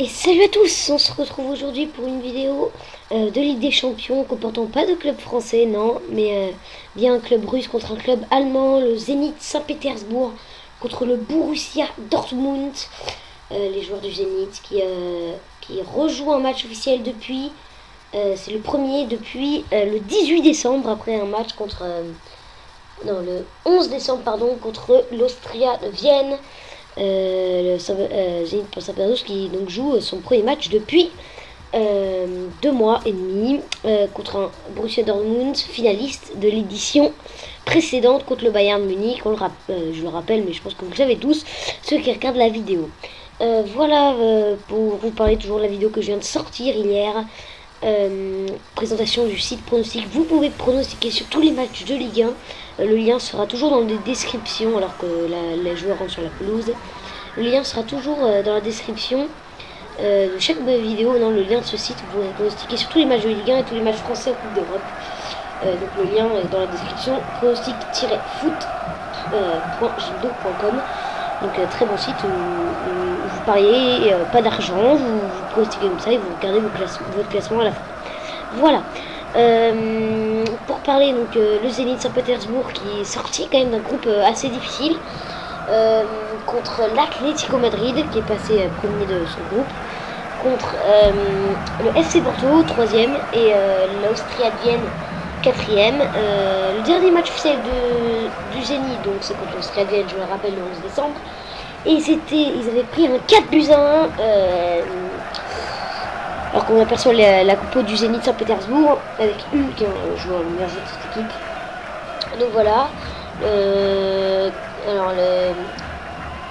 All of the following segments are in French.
Et salut à tous, on se retrouve aujourd'hui pour une vidéo de Ligue des Champions comportant pas de club français, non, mais bien un club russe contre un club allemand, le Zénith Saint-Pétersbourg contre le Borussia Dortmund. Les joueurs du Zénith qui rejouent un match officiel depuis, c'est le premier depuis le 18 décembre après un match contre, non le 11 décembre pardon, contre l'Austria de Vienne. Le Zénith Saint-Pétersbourg qui donc joue son premier match depuis 2 mois et demi contre un Borussia Dortmund finaliste de l'édition précédente contre le Bayern Munich. Je le rappelle, mais je pense que vous le savez tous, ceux qui regardent la vidéo. Voilà pour vous parler toujours de la vidéo que je viens de sortir hier. Présentation du site pronostic. Vous pouvez pronostiquer sur tous les matchs de Ligue 1. Le lien sera toujours dans les descriptions alors que les joueurs rentrent sur la pelouse. Le lien sera toujours dans la description de chaque vidéo. Dans le lien de ce site, vous pouvez pronostiquer sur tous les matchs de Ligue 1 et tous les matchs français en Coupe d'Europe. Donc le lien est dans la description, pronostic-foot.gildo.com. Donc très bon site où vous pariez pas d'argent, vous pronostiquez comme ça et vous regardez votre classement à la fin. Voilà. Pour parler donc le Zénith Saint-Pétersbourg qui est sorti quand même d'un groupe assez difficile contre l'Atlético Madrid qui est passé premier de son groupe, contre le FC Porto 3e et l'Austria de Vienne 4e. Le dernier match officiel du Zénith, donc c'est contre l'Austria de Vienne, je le rappelle, le 11 décembre. Et ils avaient pris un 4-1 alors qu'on aperçoit la compo du Zénith Saint-Pétersbourg avec Hulk qui est un joueur le meilleur joueur de cette équipe. Donc voilà.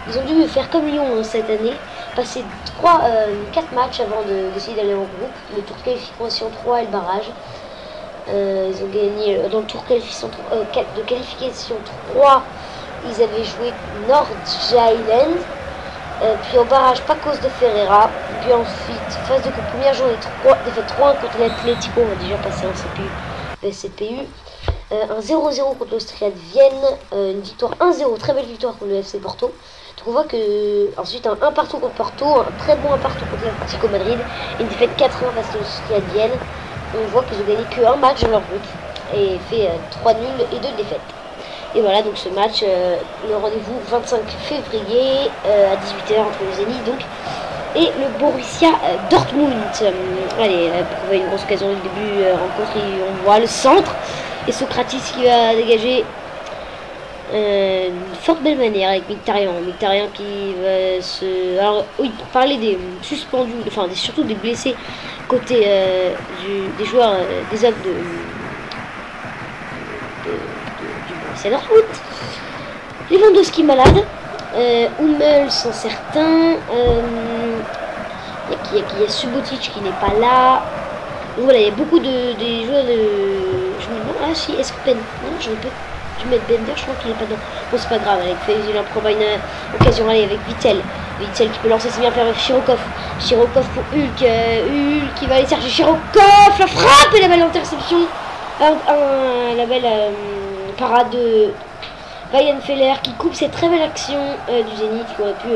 Ils ont dû faire comme Lyon cette année, passer 4 matchs avant d'essayer d'aller en groupe. Le tour de qualification 3 et le barrage. Ils ont gagné dans le tour de qualification 3. Ils avaient joué Nordjylland, puis au barrage Pacos de Ferreira, puis ensuite phase de coupe, première journée défaite 3 contre l'Atlético, on a déjà passé un CPU, un 0-0 contre l'Austria de Vienne, une victoire 1-0, très belle victoire contre le FC Porto. Donc on voit que ensuite un 1 partout contre Porto, un très bon 1 partout contre l'Atlético Madrid, et une défaite 4-1 face à l'Austria de Vienne. On voit qu'ils ont gagné qu'un match dans leur groupe et fait 3 nuls et 2 défaites. Et voilà donc ce match, le rendez-vous 25 février à 18 h entre le Zénith donc et le Borussia Dortmund. Allez, pour trouver une grosse occasion du début rencontre, on voit le centre et Socrates qui va dégager une forte belle manière avec Mkhitaryan qui va se... Alors oui, pour parler des suspendus, enfin surtout des blessés côté des joueurs, des hommes du Borussia Dortmund. Lewandowski malade, Hummels sans certain, il y a Subotic qui n'est pas là. Donc voilà, il y a beaucoup des joueurs de... Je me demande, ah si, est-ce que Ben... Non, je peux mettre Bender, je crois qu'il n'est pas dedans. Bon, c'est pas grave, avec Félix, il en prend une occasion, allez, avec Vittel qui peut lancer, c'est bien fait avec Chirokov pour Hulk, qui va aller chercher Chirokov, la frappe et la belle interception, la belle parade de Weidenfeller qui coupe cette très belle action du Zénith qui aurait pu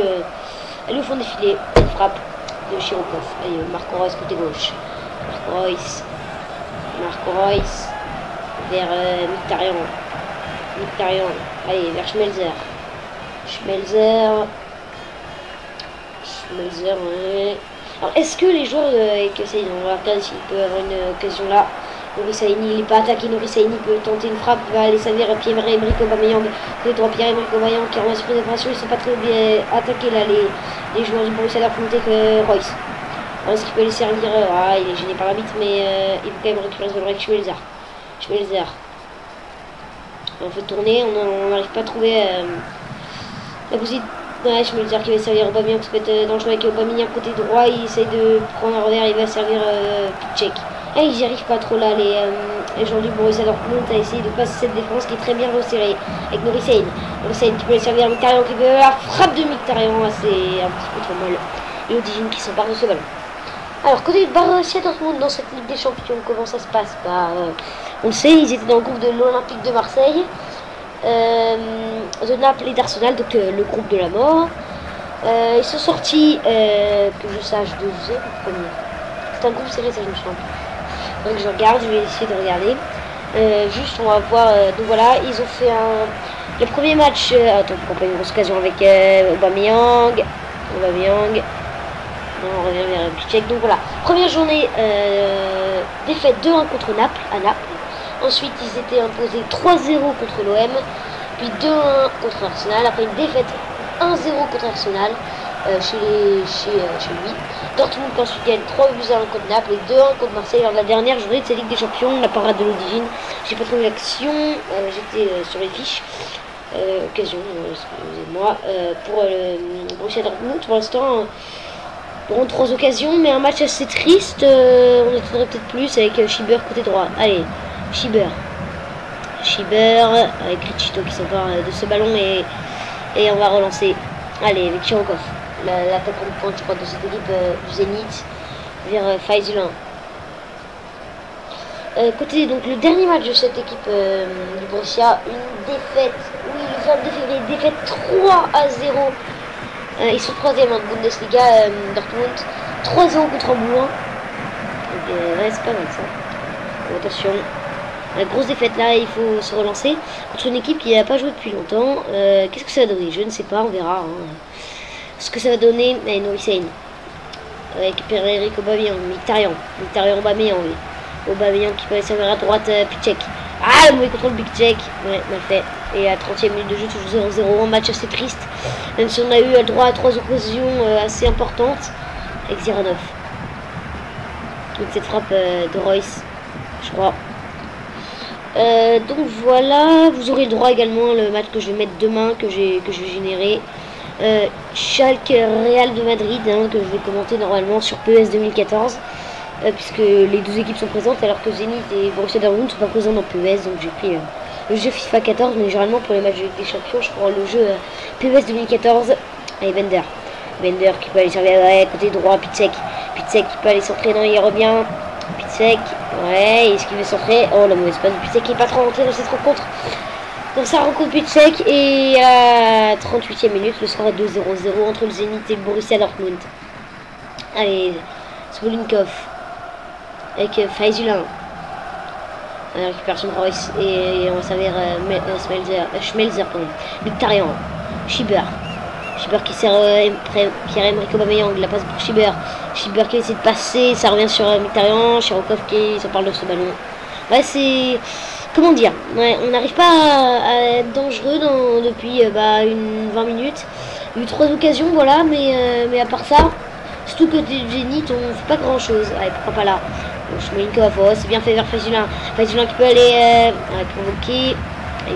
aller au fond des filets. Une frappe de Chirokov. Allez, Marco Reus côté gauche. Marco Reus vers Mkhitaryan. Allez, vers Schmelzer. Ouais. Alors, est-ce que les joueurs avec Saïd, on va regarder s'il peut avoir une occasion là. Nuri Saini, il n'est pas attaqué. Nuri Saini peut tenter une frappe, il va aller servir à Pierre-Emerick Aubameyang. Les trois Pierre-Emerick Aubameyang qui ont un esprit d'opération, ils sont pas très bien attaqués là, les joueurs du Borussia Dortmund que Reus. Alors, est-ce qu'il peut les servir il est gêné par la bite, mais il peut quand même récupérer ce ballon avec Schmelzer. On fait tourner, on n'arrive pas à trouver la possibilité. Schmelzer qui va servir Aubameyang, qui se met dans le jeu avec Aubameyang côté droit, il essaie de prendre un revers, il va servir Piszczek. Et ils n'y arrivent pas trop là, les joueurs du Borussia Dortmund à essayer de passer cette défense qui est très bien resserrée avec Nuri Sahin qui peut les servir à Mkhitaryan, qui veut la frappe de Mkhitaryan, c'est un petit peu trop molle. Et Odigin qui s'empare de ce ballon. Alors côté Borussia Dortmund dans cette Ligue des Champions, comment ça se passe? On le sait, ils étaient dans le groupe de l'Olympique de Marseille, de Naples et d'Arsenal, donc le groupe de la mort. Ils sont sortis, que je sache, deuxième ou premier. C'est un groupe serré, ça je me souviens. Donc je regarde, je vais essayer de regarder. Juste on va voir, donc voilà, ils ont fait le premier match, attends, on pas une grosse occasion avec Aubameyang. Non, on revient vers Piszczek. Donc voilà, première journée, défaite 2-1 contre Naples, à Naples. Ensuite ils étaient imposés 3-0 contre l'OM, puis 2-1 contre Arsenal, après une défaite 1-0 contre Arsenal chez lui. Dortmund qui ensuite gagne 3-1 contre Naples et 2-1 contre Marseille lors de la dernière journée de cette Ligue des Champions, la parade de l'Odigine. J'ai pas trouvé l'action, j'étais sur les fiches. Occasion, excusez-moi, pour le Borussia Dortmund pour l'instant. Bon, 3 occasions, mais un match assez triste. On attendrait peut-être plus avec Schieber côté droit. Allez, Schieber avec Krejcito qui s'empare de ce ballon et on va relancer. Allez, avec Chirokov, l'attaquant de pointe, je crois, de cette équipe du Zénith, vers Faizullin. Côté, donc, le dernier match de cette équipe du Borussia, une défaite, oui, le 22 février, défaite 3-0. Ils sont 3e en Bundesliga, Dortmund, 3-0 contre Hambourg. Donc, ouais, c'est pas mal ça. Attention. La grosse défaite là, il faut se relancer contre une équipe qui n'a pas joué depuis longtemps. Qu'est-ce que ça va donner? Je ne sais pas, on verra. Hein. Ce que ça va donner, Nouri Sain. Récupérer Eric Aubameyang, Mkhitaryan Aubameyang. Aubameyang qui peut aller servir à droite, Piszczek. Ah, le mauvais contrôle Piszczek. Ouais, mal fait. Et à 30e minute de jeu, toujours 0-0, un match assez triste. Même si on a eu droit à 3 occasions assez importantes. Avec Ziranov. Donc cette frappe de Royce, je crois. Donc voilà, vous aurez le droit également le match que je vais mettre demain, que je vais générer. Schalke Real de Madrid, hein, que je vais commenter normalement sur PES 2014. Puisque les deux équipes sont présentes alors que Zenit et Borussia Dortmund ne sont pas présents dans PES. Donc j'ai pris le jeu FIFA 14, mais généralement pour les matchs des champions, je prends le jeu PES 2014. Allez, Bender qui peut aller servir à côté droit, Piszczek qui peut aller centrer, non, il revient. Piszczek, ouais, est-ce qu'il veut centrer? Oh, la mauvaise passe de Piszczek qui n'est pas trop rentré dans cette rencontre. Donc ça rencontre Piszczek et à 38e minute, le score est 2-0 entre le Zenit et le Borussia Dortmund. Allez, Smolinov avec Faizullin. La récupération de Royce et on va servir Schmelzer, Mkhitaryan, Schieber qui sert Pierre-Emerick Aubameyang, la passe pour Schieber qui essaie de passer, ça revient sur Mkhitaryan, Chirokov qui s'en parle de ce ballon. Ouais, c'est... Comment dire, ouais, on n'arrive pas à être dangereux depuis une 20 minutes. Il y a eu 3 occasions, voilà, mais à part ça, surtout côté du Zénith, on fait pas grand chose. Allez, pourquoi pas là? Smolinov, oh, c'est bien fait vers Faizullin qui peut aller provoquer.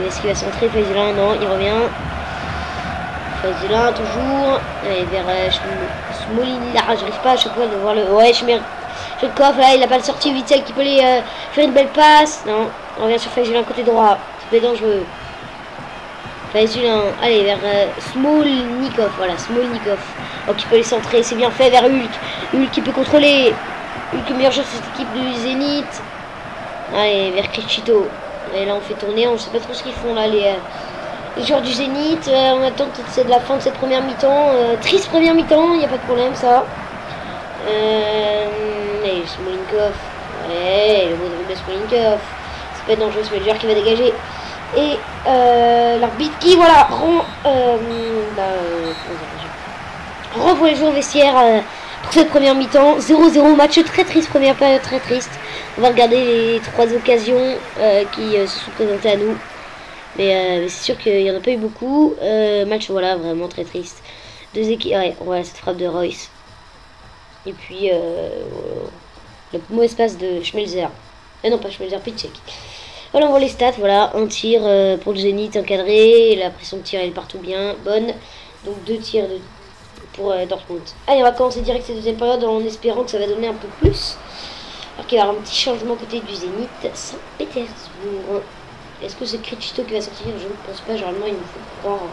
Est-ce qu'il va centrer? Faizullin, non, il revient. Faizullin toujours. Allez, vers Smolina, j'arrive pas à chaque fois de voir le... Ouais, Chirokov, là, il a pas le sorti. Witsel qui peut aller faire une belle passe. Non, on revient sur Faizullin côté droit. C'est dangereux. Faizullin, allez, vers Smolnikov, voilà, Smolnikov. Oh, qui peut les centrer, c'est bien fait vers Hulk qui peut contrôler. Hulk, meilleur joueur de cette équipe du Zénith. Allez, vers Krejcito. Et là, on fait tourner, on ne sait pas trop ce qu'ils font là, les joueurs du Zénith. On attend peut-être de la fin de cette première mi-temps. Triste première mi-temps, il n'y a pas de problème, ça. Allez, Smolinkov. Ouais, le mot de Smolinkov. C'est pas dangereux, c'est le joueur qui va dégager. Et l'arbitre qui, voilà, renvoie les joueurs au vestiaire pour cette première mi-temps. 0-0, match très triste, première période très triste. On va regarder les 3 occasions qui se sont présentées à nous. Mais c'est sûr qu'il n'y en a pas eu beaucoup. Match, voilà, vraiment très triste. Deux équipes, ouais, voilà cette frappe de Royce. Et puis, le mauvais passe de Schmelzer. Non, pas Schmelzer, Piszczek. Voilà, on voit les stats, voilà, un tir pour le Zénith encadré, la pression de tir elle est partout bien, bonne, donc 2 tirs pour Dortmund. Allez, on va commencer direct cette deuxième période en espérant que ça va donner un peu plus. Alors qu'il va y avoir un petit changement côté du Zénith, Saint-Pétersbourg. Est-ce que c'est Krejcito qui va sortir? Je ne pense pas, généralement il nous faut croire en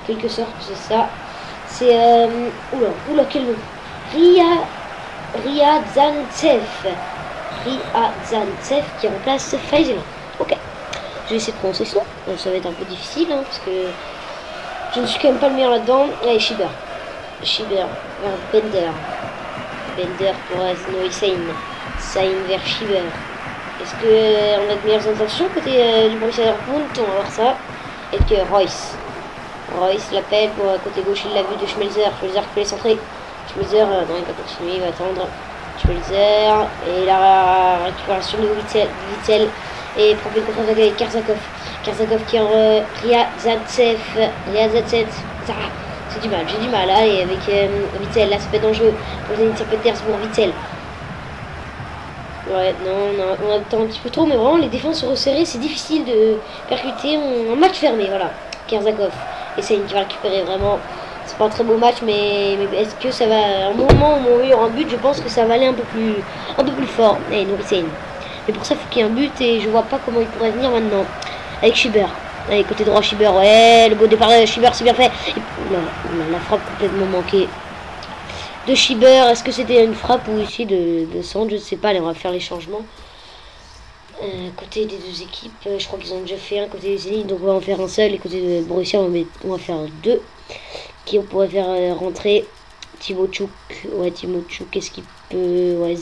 quelque sorte que c'est ça. C'est, oula, quel nom? Ryazantsev qui remplace Faizullin. Ok, je vais essayer de prononcer ça. Ça va être un peu difficile, hein, parce que je ne suis quand même pas le meilleur là-dedans. Allez, Schieber Schieber vers Bender. Bender pour Noé Sain. Sain vers Schieber. Est-ce qu'on a de meilleures intentions côté du Borussia Dortmund? On va voir ça. Et que Royce. Royce l'appelle pour côté gauche, il l'a vu de Schmelzer. Schmelzer qui peut les centrer. Schmelzer, non, il va continuer, il va attendre. Schmelzer, et la récupération de Witzel. Et propre contre avec Karsakov. Karsakov qui est en Ryazantsev. C'est du mal, j'ai du mal. Allez, avec Witzel, là, ça peut être dangereux. Pour Zenit Saint-Pétersbourg, Witzel. Ouais, non, on attend un petit peu trop, mais vraiment, les défenses sont resserrées. C'est difficile de percuter en match fermé, voilà. Karsakov. Et c'est une qui va récupérer vraiment. C'est pas un très beau match, mais est-ce que ça va. À un moment où il y aura un but, je pense que ça va aller un peu plus fort. Et Nouri Sain. Mais pour ça, il faut qu'il y ait un but et je vois pas comment il pourrait venir maintenant. Avec Schieber. Allez, côté droit, Schieber. Ouais, le beau départ de Schieber, c'est bien fait. Et, la frappe complètement manquée de Schieber. Est-ce que c'était une frappe ou ici de Sand? Je ne sais pas. Allez, on va faire les changements. Côté des deux équipes, je crois qu'ils ont déjà fait un côté des Zénith, donc on va en faire un seul. Et côté de Borussia, on va faire deux. Qui on pourrait faire rentrer Timochouk. Ouais, Timochouk, est-ce qu'il peut. Ouais,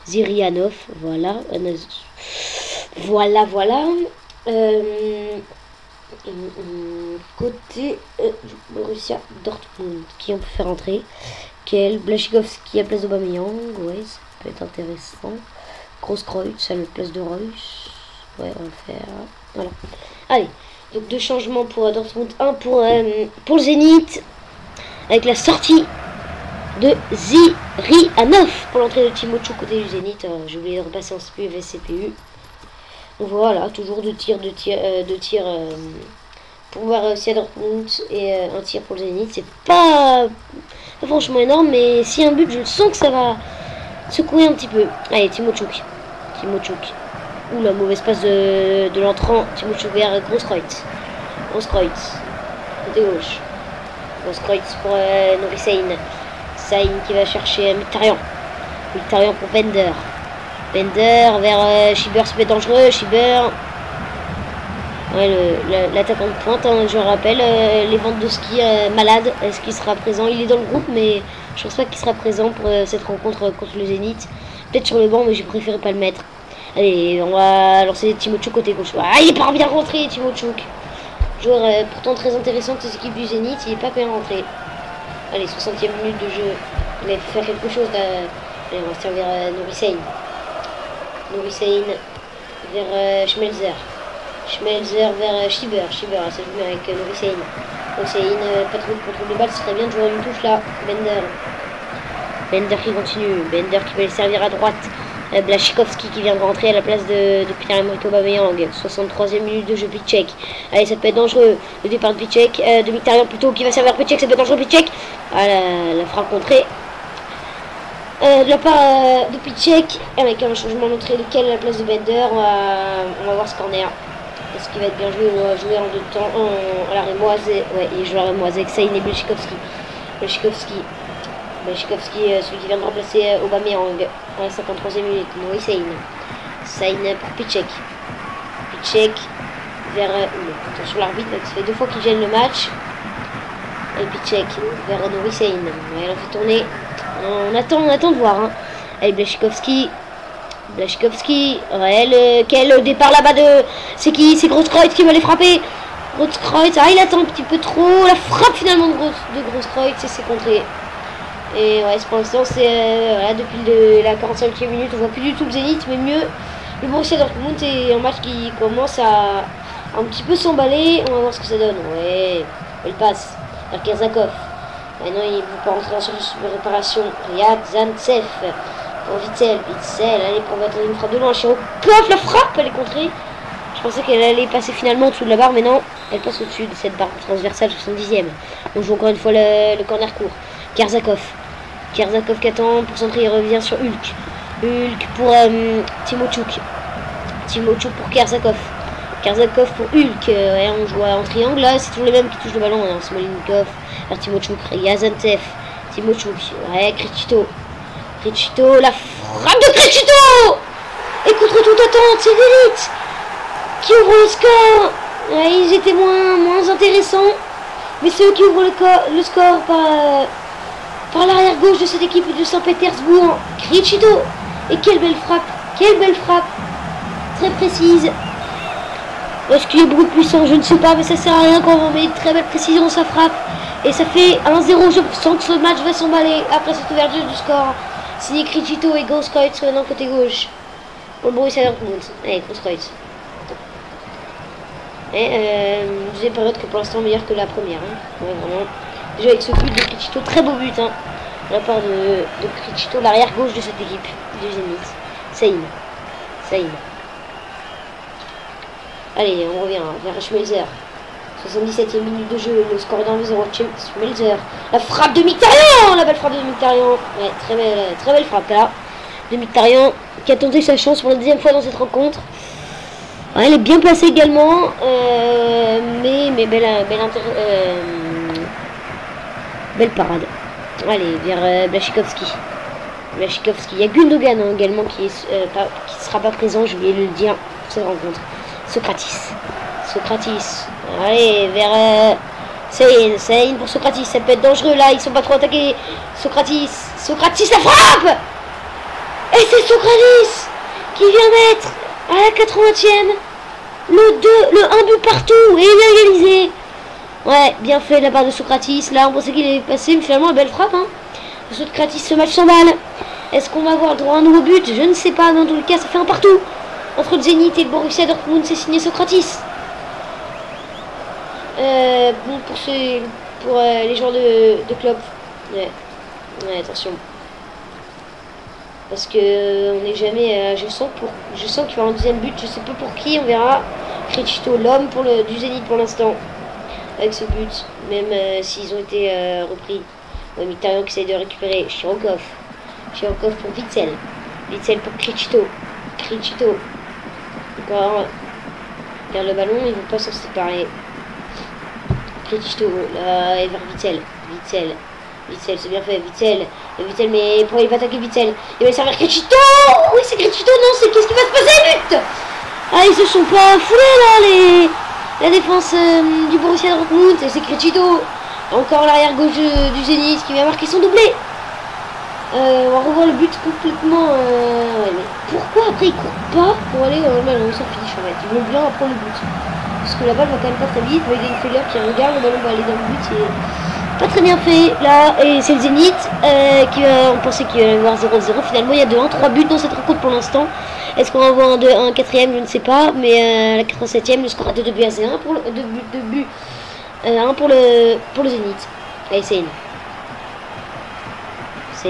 Zirianov, voilà. Voilà. Côté Borussia Dortmund, qui on peut faire rentrer? Quel Blashikovski à place d'Aubameyang, ouais, ça peut être intéressant. Grosskreutz à la place de Reus. Ouais, on va le faire. Voilà. Allez, donc deux changements pour Dortmund, un pour le Zénith, avec la sortie de Zirianov pour l'entrée de Timochouk côté du Zénith. J'ai oublié de repasser en CPU et CPU. Donc voilà, toujours deux tirs pour voir aussi à Dortmund et un tir pour le Zénith. C'est pas franchement énorme, mais si un but, je sens que ça va secouer un petit peu. Allez, Timochouk. Ouh, la mauvaise passe de l'entrant. Timochouk vers Grosskreutz. Côté gauche. Grosskreutz pour Nouri Sain. Sain qui va chercher Mkhitaryan. Pour Bender. Vers Schieber, ça peut être dangereux. Schieber. Ouais, l'attaquant de pointe, hein, je rappelle. Lewandowski malade. Est-ce qu'il sera présent? Il est dans le groupe, mais je pense pas qu'il sera présent pour cette rencontre contre le Zénith. Peut-être sur le banc, mais j'ai préféré pas le mettre. Allez, on va lancer Timochouk côté gauche. Ah, il est pas bien rentré, Timochouk. Joueur pourtant très intéressant de cette équipe du Zénith, il est pas bien rentré. Allez, 60e minute de jeu. Il va faire quelque chose là. Allez, on va se servir Nouri Sain vers Schmelzer. Vers Schieber. Ça joue bien avec Nouri Sain. Pas trop de contrôle de balle, ce serait bien de jouer une touche là. Bender qui continue. Bender qui va le servir à droite. Blashikovski qui vient de rentrer à la place de Pierre-Emerick Aubameyang. 63e minute de jeu, Piszczek. Allez, ça peut être dangereux. Le départ de Piszczek, de Mkhitaryan plutôt, qui va servir Piszczek, ça peut être dangereux, Piszczek. Ah, la frappe contrée. De la part de Piszczek, avec un changement d'entrée de Kell à la place de Bender. On va voir ce corner. Est-ce qu'il va être bien joué? On va jouer en deux temps à la rémoise. Ouais, il joue à la rémoise avec Sain et Blashikovski. Celui qui vient de remplacer Aubameyang à la 53e minute. Nouri Sain pour Piszczek vers attention l'arbitre, ça fait deux fois qu'il gêne le match. Et Piszczek vers Nouri Sain. Ouais, il en fait tourner. On attend de voir. Hein. Allez, Blashikovski. Ouais, quel départ là-bas de. C'est qui? C'est Grosskreutz qui va les frapper. Grosskreutz, il attend un petit peu trop. La frappe finalement de Grosskreutz et c'est contré. Et ouais, pour l'instant, c'est voilà, depuis la 45e minute, on voit plus du tout le Zénith, mais mieux le Borussia Dortmund. C'est un match qui commence à un petit peu s'emballer. On va voir ce que ça donne. Ouais, il passe vers Karsakov. Maintenant, il ne peut pas rentrer dans la réparation. Ryazantsev pour Witzel. Allez, pour mettre une frappe de loin. Chirokov, la frappe, elle est contrée. Je pensais qu'elle allait passer finalement en dessous de la barre, mais non, elle passe au-dessus de cette barre transversale 70e. On joue encore une fois le corner court. Karsakov qui attend pour centrer, il revient sur Hulk pour Timochouk pour Karsakov pour Hulk. Ouais, on joue en triangle là, c'est toujours les mêmes qui touchent le ballon. Smolenkov vers Timochouk, Ryazantsev, ouais, Krejcito, la frappe de Krejcito et contre toute attente, c'est Zénith qui ouvre le score. Ouais, ils étaient moins intéressants. Mais c'est eux qui ouvrent le score par l'arrière gauche de cette équipe de Saint-Pétersbourg. Krejcito. Et quelle belle frappe. Quelle belle frappe. Très précise. Est-ce qu'il est beaucoup puissant? Je ne sais pas, mais ça sert à rien quand on met une très belle précision sa frappe. Et ça fait 1-0. Je sens que ce match va s'emballer après cette ouverture du score. Signé Krejcito et Grosskreutz sur le côté gauche. Pour le Borussia Dortmund. Allez, Grosskreutz. Et deuxième période que pour l'instant meilleure que la première. Hein. Ouais, vraiment. Déjà avec ce but de Krejcito, très beau but. Hein, de la part de Krejcito, l'arrière gauche de cette équipe du Zénith. Saïm. Allez, on revient vers Schmelzer. 77e minute de jeu, le score d'1-0. Schmelzer. La frappe de Mkhitaryan. La belle frappe de Mkhitaryan. Ouais, très belle frappe là. De Mkhitaryan qui a tenté sa chance pour la deuxième fois dans cette rencontre. Ouais, elle est bien placée également, mais belle parade. Allez, vers Błaszczykowski. Il y a Gundogan hein, également qui sera pas présent, je voulais le dire pour cette rencontre. Socrates. Allez, vers Saïn pour Socrates, ça peut être dangereux là, ils sont pas trop attaqués. Socrates, la frappe. Et c'est Socrates qui vient mettre à la 80e le 1 but partout et il est égalisé. Ouais, bien fait de la part de Socrates. Là, on pensait qu'il est passé, mais finalement, une belle frappe. Hein. Socrates, ce match s'emballe. Est-ce qu'on va avoir droit à un nouveau but? Je ne sais pas. Dans tous les cas, ça fait un partout. Entre le Zénith et le Borussia Dortmund, c'est signé Socrates. Bon, pour les joueurs de club. Ouais, attention. Parce que on n'est jamais. Je sens qu'il va y avoir un deuxième but. Je sais pas pour qui. On verra. Krejcito, l'homme du Zénith pour l'instant. Avec ce but, même s'ils ont été repris. Mkhitaryan qui essaye de récupérer. Chirokov pour Witsel pour Krejcito. Encore. Vers le ballon, ils vont pas s'en séparer. Krejcito, là, et vers Witsel, c'est bien fait, Witsel, mais pourquoi il va attaquer Witsel? Il va servir Krejcito. Oui, c'est Krejcito, non, c'est qu'est-ce qui va se passer? But. Ah, ils se sont pas foulés, là, la défense du Borussia Dortmund, et c'est Krejcito. Encore l'arrière gauche du Zénith qui vient marquer son doublé. On va revoir le but complètement. Ouais, mais pourquoi après il court pas pour aller dans le ballon? Ils s'en fichent en fait. Ils veulent bien apprendre le but. Parce que la balle va quand même pas très vite. Mais il y a une Feller qui regarde, le ballon va aller dans le but. C'est pas très bien fait là. Et c'est le Zénith on pensait qu'il allait y avoir 0-0. Finalement, il y a 2-1, 3 buts dans cette rencontre pour l'instant. Est-ce qu'on va avoir un quatrième? Je ne sais pas. Mais à la 87e, le score est de 2 buts à 1 pour le Zénith. Allez, c'est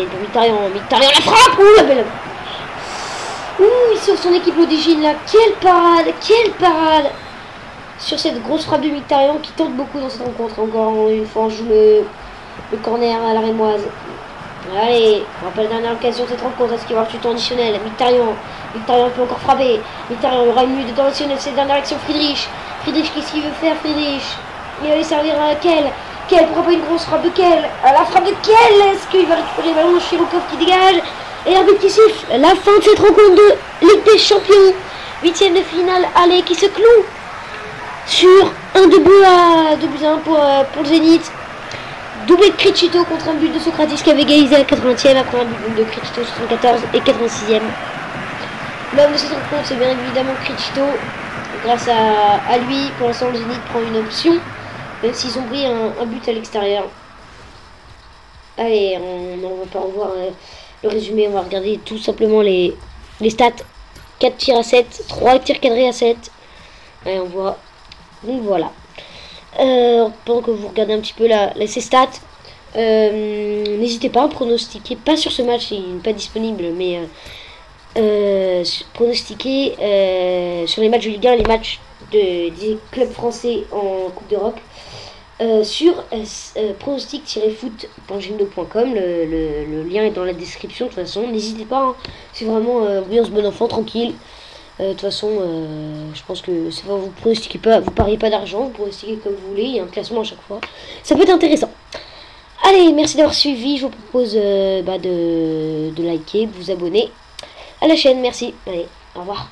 pour Mkhitaryan, la frappe. Ouh, la belle. Ouh, il sauve son équipe d'origine là. Quelle parade sur cette grosse frappe de Mkhitaryan qui tente beaucoup dans cette rencontre. Encore une fois, on joue le corner à la rémoise. Allez, on rappelle la dernière occasion de cette rencontre. Est-ce qu'il va y avoir du temps additionnel? Mkhitaryan peut encore frapper. Mkhitaryan aura une minute de temps additionnel. C'est la dernière action. Friedrich, qu'est-ce qu'il veut faire? Il va lui servir à Kell, pourquoi pas une grosse frappe de Kell? La frappe de Kell. Est-ce qu'il va récupérer le ballon? Chirokov qui dégage. Et l'arbitre qui siffle la fin de cette rencontre de Ligue des Champions. 8e de finale, allez, qui se cloue sur un 2 buts à 1 pour le Zénith. Doublé de Krejcito contre un but de Socrates qui avait égalisé à la 80e après un but de Krejcito 74 et 86e. L'homme de cette rencontre, c'est bien évidemment Krejcito. Grâce à lui, pour l'instant, le Zénith prend une option. Même s'ils ont pris un but à l'extérieur. Allez, on va pas revoir le résumé. On va regarder tout simplement les stats. 4 tirs à 7, 3 tirs cadrés à 7. Allez, on voit. Donc voilà. Pendant que vous regardez un petit peu ces stats, n'hésitez pas à pronostiquer. Pas sur ce match, il n'est pas disponible, mais pronostiquer sur les matchs de Ligue 1, les matchs des clubs français en Coupe d'Europe. Sur pronostic-foot.gmail.com, le lien est dans la description. De toute façon, n'hésitez pas, hein. C'est vraiment ambiance bon enfant, tranquille. De toute façon, je pense que c'est pas, vous pronostiquez pas, vous pariez pas d'argent, vous pronostiquez comme vous voulez, il y a un classement à chaque fois. Ça peut être intéressant. Allez, merci d'avoir suivi. Je vous propose de liker, de vous abonner à la chaîne. Merci. Allez, au revoir.